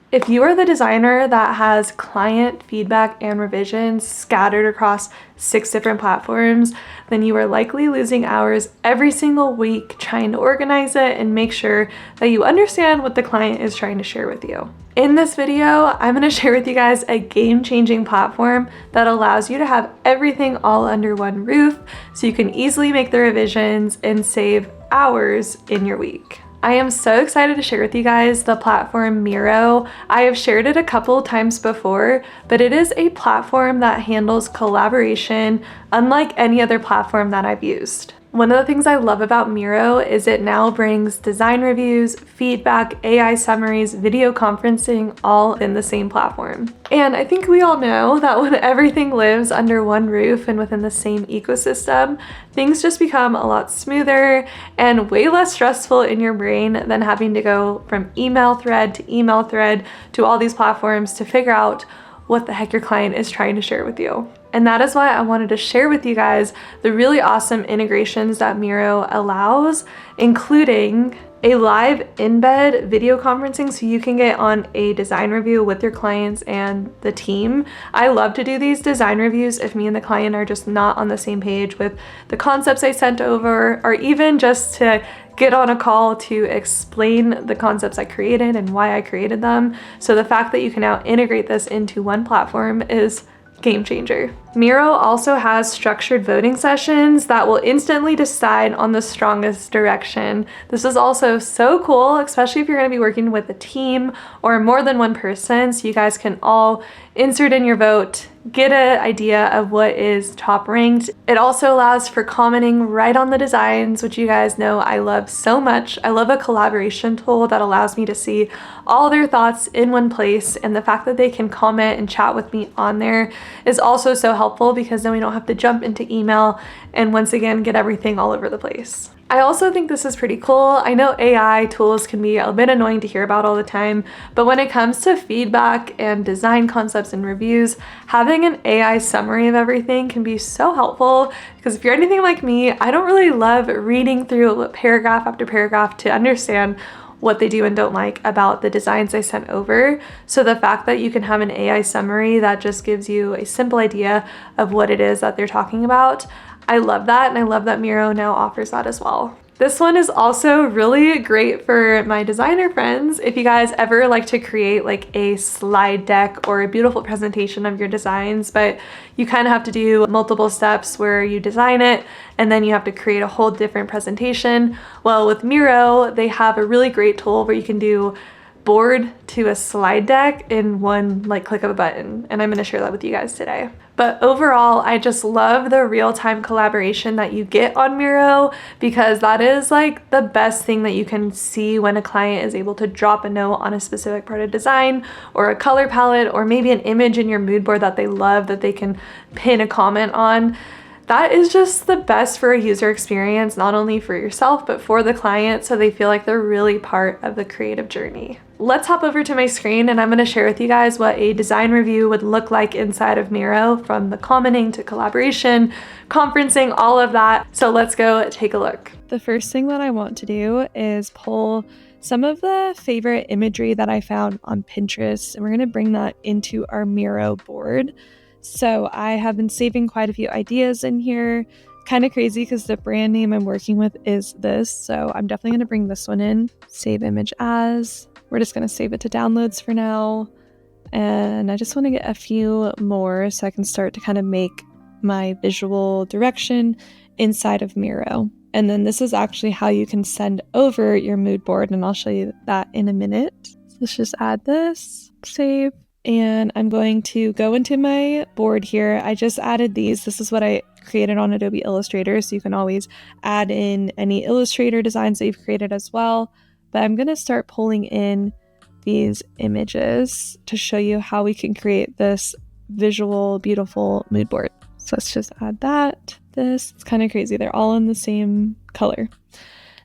If you are the designer that has client feedback and revisions scattered across 6 different platforms, then you are likely losing hours every single week trying to organize it and make sure that you understand what the client is trying to share with you. In this video, I'm going to share with you guys a game-changing platform that allows you to have everything all under one roof so you can easily make the revisions and save hours in your week. I am so excited to share with you guys the platform Miro. I have shared it a couple times before, but it is a platform that handles collaboration unlike any other platform that I've used. One of the things I love about Miro is it now brings design reviews, feedback, AI summaries, video conferencing all in the same platform. And I think we all know that when everything lives under one roof and within the same ecosystem, things just become a lot smoother and way less stressful in your brain than having to go from email thread to all these platforms to figure out what the heck your client is trying to share with you. And that is why I wanted to share with you guys the really awesome integrations that Miro allows, including a live in-bed video conferencing so you can get on a design review with your clients and the team. I love to do these design reviews if me and the client are just not on the same page with the concepts I sent over, or even just to get on a call to explain the concepts I created and why I created them. So the fact that you can now integrate this into one platform is game changer. Miro also has structured voting sessions that will instantly decide on the strongest direction. This is also so cool, especially if you're going to be working with a team or more than one person, so you guys can all insert in your vote, get an idea of what is top ranked. It also allows for commenting right on the designs, which you guys know I love so much. I love a collaboration tool that allows me to see all their thoughts in one place, and the fact that they can comment and chat with me on there is also so helpful because then we don't have to jump into email and once again get everything all over the place. I also think this is pretty cool. I know AI tools can be a bit annoying to hear about all the time, but when it comes to feedback and design concepts and reviews, having an AI summary of everything can be so helpful, because if you're anything like me, I don't really love reading through paragraph after paragraph to understand what they do and don't like about the designs I sent over. So the fact that you can have an AI summary that just gives you a simple idea of what it is that they're talking about, I love that, and I love that Miro now offers that as well. This one is also really great for my designer friends. If you guys ever like to create like a slide deck or a beautiful presentation of your designs, but you kind of have to do multiple steps where you design it and then you have to create a whole different presentation. Well, with Miro, they have a really great tool where you can do board to a slide deck in one click of a button, and I'm going to share that with you guys today. But overall, I just love the real-time collaboration that you get on Miro, because that is like the best thing that you can see when a client is able to drop a note on a specific part of design or a color palette or maybe an image in your mood board that they love that they can pin a comment on. That is just the best for a user experience, not only for yourself, but for the client, so they feel like they're really part of the creative journey. Let's hop over to my screen and I'm going to share with you guys what a design review would look like inside of Miro, from the commenting to collaboration, conferencing, all of that. So let's go take a look. The first thing that I want to do is pull some of the favorite imagery that I found on Pinterest, and we're going to bring that into our Miro board. So I have been saving quite a few ideas in here. Kind of crazy because the brand name I'm working with is this. So I'm definitely going to bring this one in. Save image as. We're just going to save it to downloads for now. And I just want to get a few more so I can start to kind of make my visual direction inside of Miro. And then this is actually how you can send over your mood board, and I'll show you that in a minute. So let's just add this, save. And I'm going to go into my board here. I just added these. This is what I created on Adobe Illustrator, so you can always add in any Illustrator designs that you've created as well. But I'm going to start pulling in these images to show you how we can create this visual, beautiful mood board. So let's just add that. This, it's kind of crazy. They're all in the same color.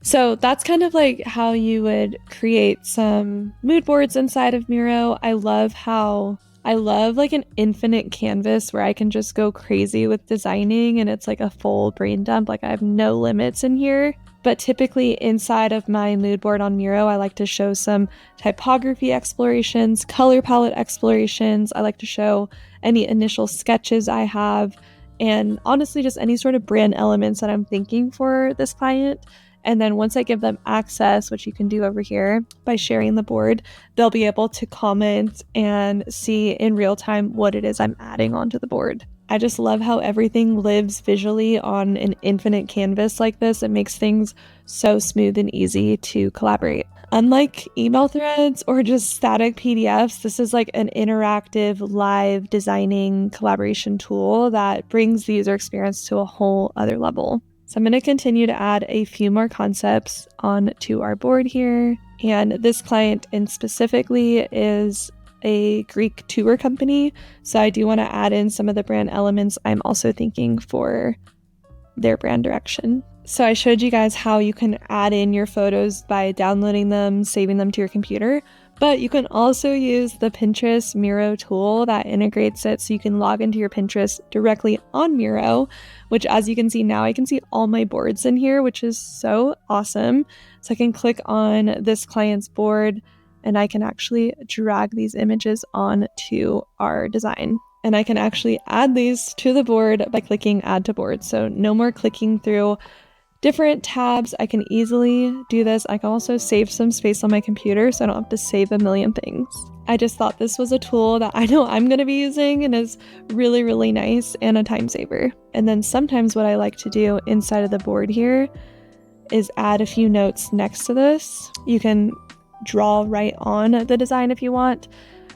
So that's kind of like how you would create some mood boards inside of Miro. I love like an infinite canvas where I can just go crazy with designing, and it's like a full brain dump. Like I have no limits in here. But typically inside of my mood board on Miro, I like to show some typography explorations, color palette explorations. I like to show any initial sketches I have, and honestly, just any sort of brand elements that I'm thinking for this client. And then once I give them access, which you can do over here by sharing the board, they'll be able to comment and see in real time what it is I'm adding onto the board. I just love how everything lives visually on an infinite canvas like this. It makes things so smooth and easy to collaborate. Unlike email threads or just static PDFs, this is like an interactive live designing collaboration tool that brings the user experience to a whole other level. So I'm going to continue to add a few more concepts onto our board here. And this client in specifically is a Greek tour company. So I do want to add in some of the brand elements I'm also thinking for their brand direction. So I showed you guys how you can add in your photos by downloading them, saving them to your computer, but you can also use the Pinterest Miro tool that integrates it so you can log into your Pinterest directly on Miro, which as you can see now, I can see all my boards in here, which is so awesome. So I can click on this client's board and I can actually drag these images onto our design. And I can actually add these to the board by clicking add to board. So no more clicking through different tabs. I can easily do this. I can also save some space on my computer so I don't have to save a million things. I just thought this was a tool that I know I'm going to be using and is really, really nice and a time saver. And then sometimes what I like to do inside of the board here is add a few notes next to this. You can draw right on the design if you want.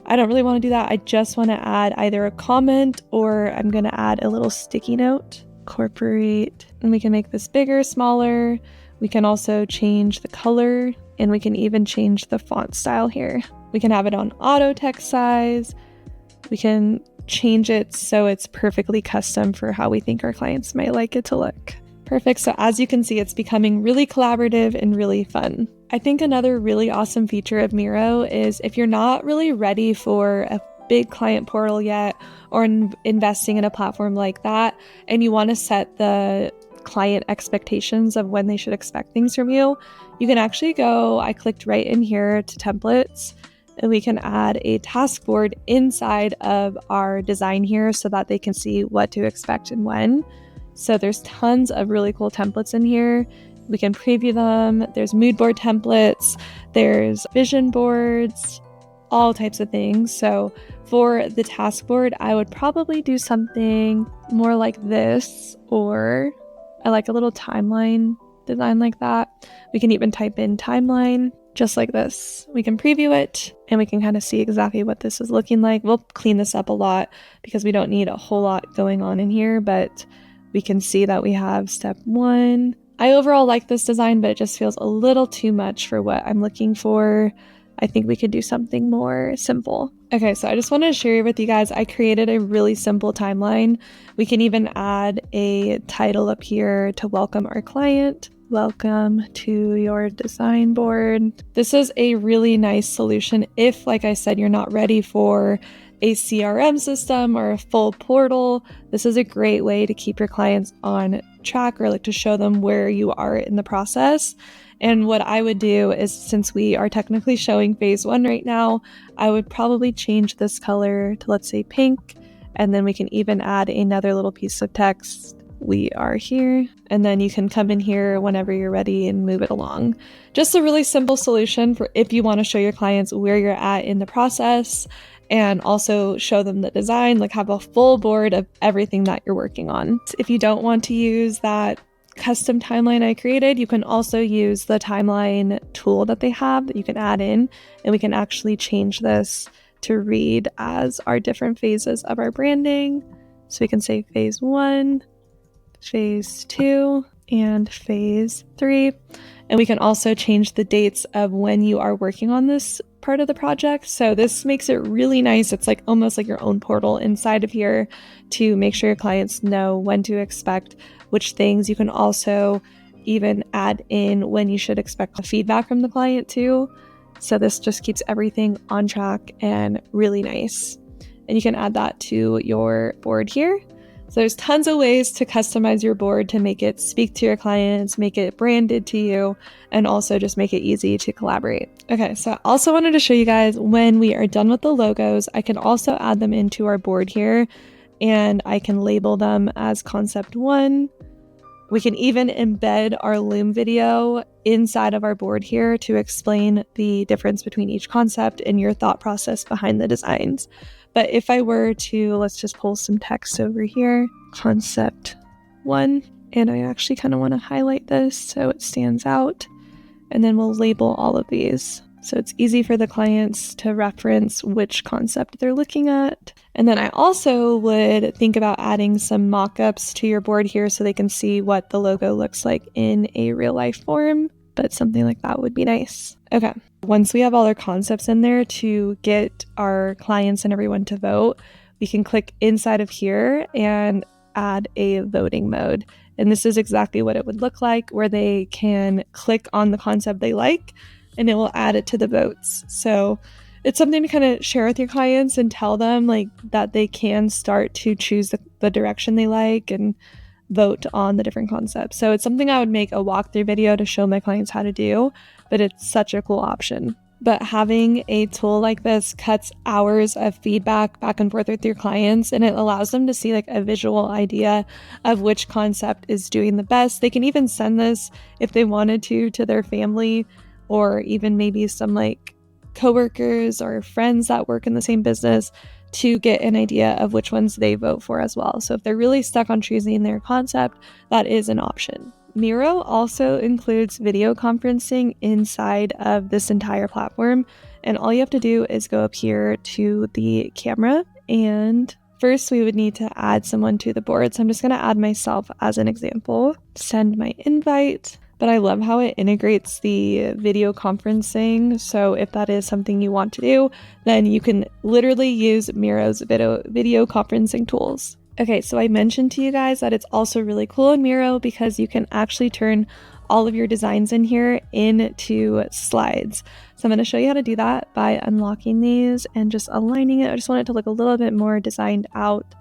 I don't really want to do that. I just want to add either a comment or I'm going to add a little sticky note. Incorporate, and we can make this bigger, smaller. We can also change the color and we can even change the font style here. We can have it on auto text size. We can change it so it's perfectly custom for how we think our clients might like it to look. Perfect. So as you can see, it's becoming really collaborative and really fun. I think another really awesome feature of Miro is if you're not really ready for a big client portal yet or investing in a platform like that, and you want to set the client expectations of when they should expect things from you, you can actually go, I clicked right in here to templates, and we can add a task board inside of our design here so that they can see what to expect and when. So there's tons of really cool templates in here. We can preview them. There's mood board templates, there's vision boards, all types of things. So for the task board, I would probably do something more like this, or I like a little timeline design like that. We can even type in timeline just like this. We can preview it and we can kind of see exactly what this is looking like. We'll clean this up a lot because we don't need a whole lot going on in here, but we can see that we have step 1. I overall like this design, but it just feels a little too much for what I'm looking for. I think we could do something more simple. Okay, so I just wanted to share with you guys, I created a really simple timeline. We can even add a title up here to welcome our client. Welcome to your design board. This is a really nice solution if, like I said, you're not ready for a CRM system or a full portal. This is a great way to keep your clients on track or like to show them where you are in the process. And what I would do is, since we are technically showing phase 1 right now, I would probably change this color to, let's say, pink. And then we can even add another little piece of text. We are here. And then you can come in here whenever you're ready and move it along. Just a really simple solution for if you want to show your clients where you're at in the process and also show them the design, like have a full board of everything that you're working on. If you don't want to use that custom timeline I created, you can also use the timeline tool that they have that you can add in, and we can actually change this to read as our different phases of our branding. So we can say phase 1, phase 2, and phase 3. And we can also change the dates of when you are working on this part of the project. So this makes it really nice. It's like almost like your own portal inside of here to make sure your clients know when to expect which things. You can also even add in when you should expect feedback from the client too. So this just keeps everything on track and really nice. And you can add that to your board here. So there's tons of ways to customize your board to make it speak to your clients, make it branded to you, and also just make it easy to collaborate. Okay, so I also wanted to show you guys when we are done with the logos, I can also add them into our board here, and I can label them as concept 1. We can even embed our Loom video inside of our board here to explain the difference between each concept and your thought process behind the designs. But if I were to, let's just pull some text over here, concept 1, and I actually kind of want to highlight this so it stands out, and then we'll label all of these. So it's easy for the clients to reference which concept they're looking at. And then I also would think about adding some mock-ups to your board here so they can see what the logo looks like in a real life form, but something like that would be nice. Okay, once we have all our concepts in there to get our clients and everyone to vote, we can click inside of here and add a voting mode. And this is exactly what it would look like, where they can click on the concept they like and it will add it to the votes. So it's something to kind of share with your clients and tell them like that they can start to choose the direction they like and vote on the different concepts. So it's something I would make a walkthrough video to show my clients how to do, but it's such a cool option. But having a tool like this cuts hours of feedback back and forth with your clients, and it allows them to see like a visual idea of which concept is doing the best. They can even send this if they wanted to their family, or even maybe some like coworkers or friends that work in the same business to get an idea of which ones they vote for as well. So if they're really stuck on choosing their concept, that is an option. Miro also includes video conferencing inside of this entire platform. And all you have to do is go up here to the camera, and first we would need to add someone to the board. So I'm just going to add myself as an example, send my invite. But I love how it integrates the video conferencing. So if that is something you want to do, then you can literally use Miro's video conferencing tools. Okay, so I mentioned to you guys that it's also really cool in Miro because you can actually turn all of your designs in here into slides. So I'm going to show you how to do that by unlocking these and just aligning it. I just want it to look a little bit more designed out.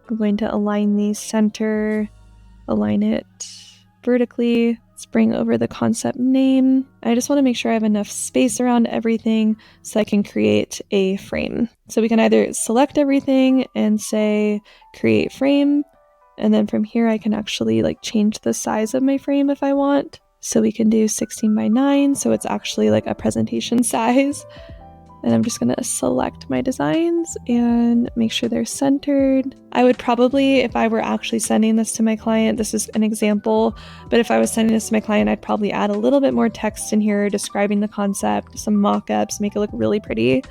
I'm going to align these center, align it vertically. Let's bring over the concept name. I just want to make sure I have enough space around everything so I can create a frame. So we can either select everything and say create frame, and then from here I can actually like change the size of my frame if I want. So we can do 16 by 9, so it's actually like a presentation size. And I'm just going to select my designs and make sure they're centered. I would probably, if I were actually sending this to my client, this is an example, but if I was sending this to my client, I'd probably add a little bit more text in here describing the concept, some mock-ups, make it look really pretty.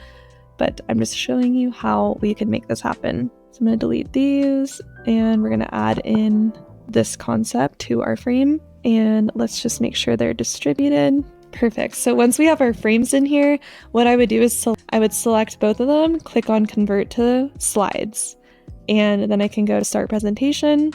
But I'm just showing you how we can make this happen. So I'm going to delete these, and we're going to add in this concept to our frame. And let's just make sure they're distributed. Perfect. So once we have our frames in here, what I would do is I would select both of them, click on convert to slides, and then I can go to start presentation,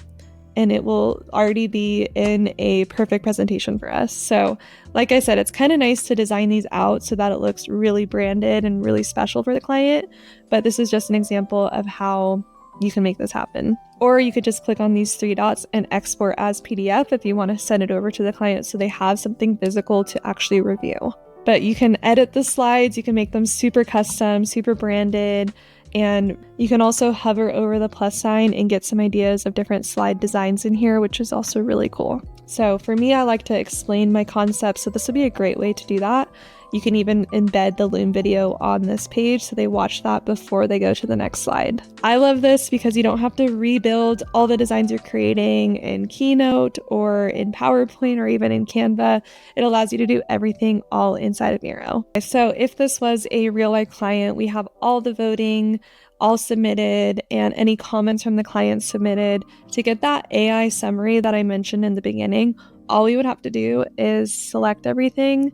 and it will already be in a perfect presentation for us. So like I said, it's kind of nice to design these out so that it looks really branded and really special for the client, but this is just an example of how you can make this happen. Or you could just click on these 3 dots and export as PDF if you want to send it over to the client so they have something physical to actually review. But you can edit the slides, you can make them super custom, super branded, and you can also hover over the plus sign and get some ideas of different slide designs in here, which is also really cool. So for me, I like to explain my concepts, so this would be a great way to do that. You can even embed the Loom video on this page so they watch that before they go to the next slide. I love this because you don't have to rebuild all the designs you're creating in Keynote or in PowerPoint or even in Canva. It allows you to do everything all inside of Miro. So if this was a real life client, we have all the voting all submitted and any comments from the client submitted. To get that AI summary that I mentioned in the beginning, all we would have to do is select everything,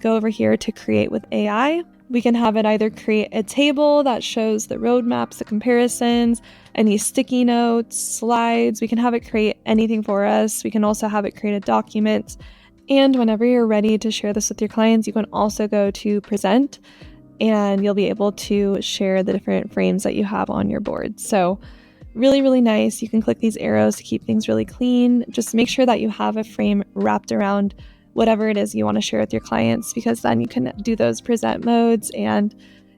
go over here to create with AI. We can have it either create a table that shows the roadmaps, the comparisons, any sticky notes, slides. We can have it create anything for us. We can also have it create a document. And whenever you're ready to share this with your clients, you can also go to present and you'll be able to share the different frames that you have on your board. So Really, really nice. You can click these arrows to keep things really clean. Just make sure that you have a frame wrapped around whatever it is you want to share with your clients, because then you can do those present modes and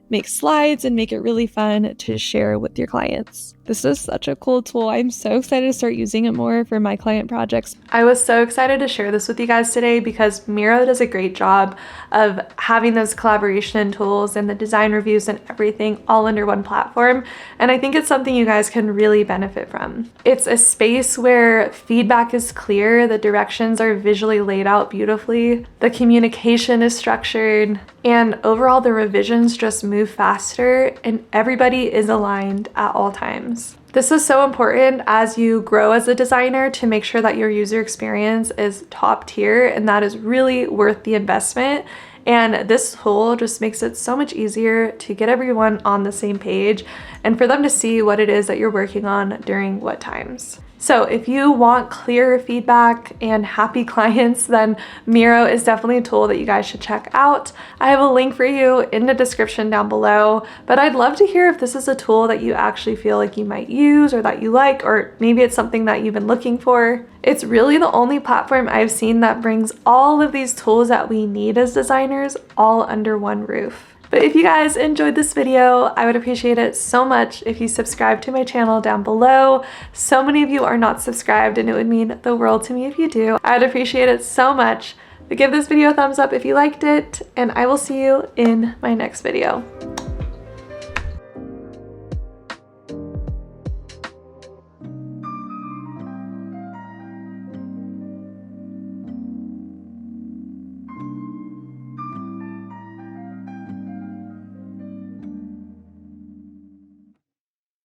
make slides and make it really fun to share with your clients. This is such a cool tool. I'm so excited to start using it more for my client projects. I was so excited to share this with you guys today because Miro does a great job of having those collaboration tools and the design reviews and everything all under one platform. And I think it's something you guys can really benefit from. It's a space where feedback is clear, the directions are visually laid out beautifully, the communication is structured, and overall the revisions just move faster and everybody is aligned at all times. This is so important as you grow as a designer to make sure that your user experience is top tier, and that is really worth the investment. And this tool just makes it so much easier to get everyone on the same page and for them to see what it is that you're working on during what times. So if you want clear feedback and happy clients, then Miro is definitely a tool that you guys should check out. I have a link for you in the description down below, but I'd love to hear if this is a tool that you actually feel like you might use or that you like, or maybe it's something that you've been looking for. It's really the only platform I've seen that brings all of these tools that we need as designers all under one roof. But if you guys enjoyed this video, I would appreciate it so much if you subscribe to my channel down below. So many of you are not subscribed and it would mean the world to me if you do. I'd appreciate it so much. But give this video a thumbs up if you liked it, and I will see you in my next video.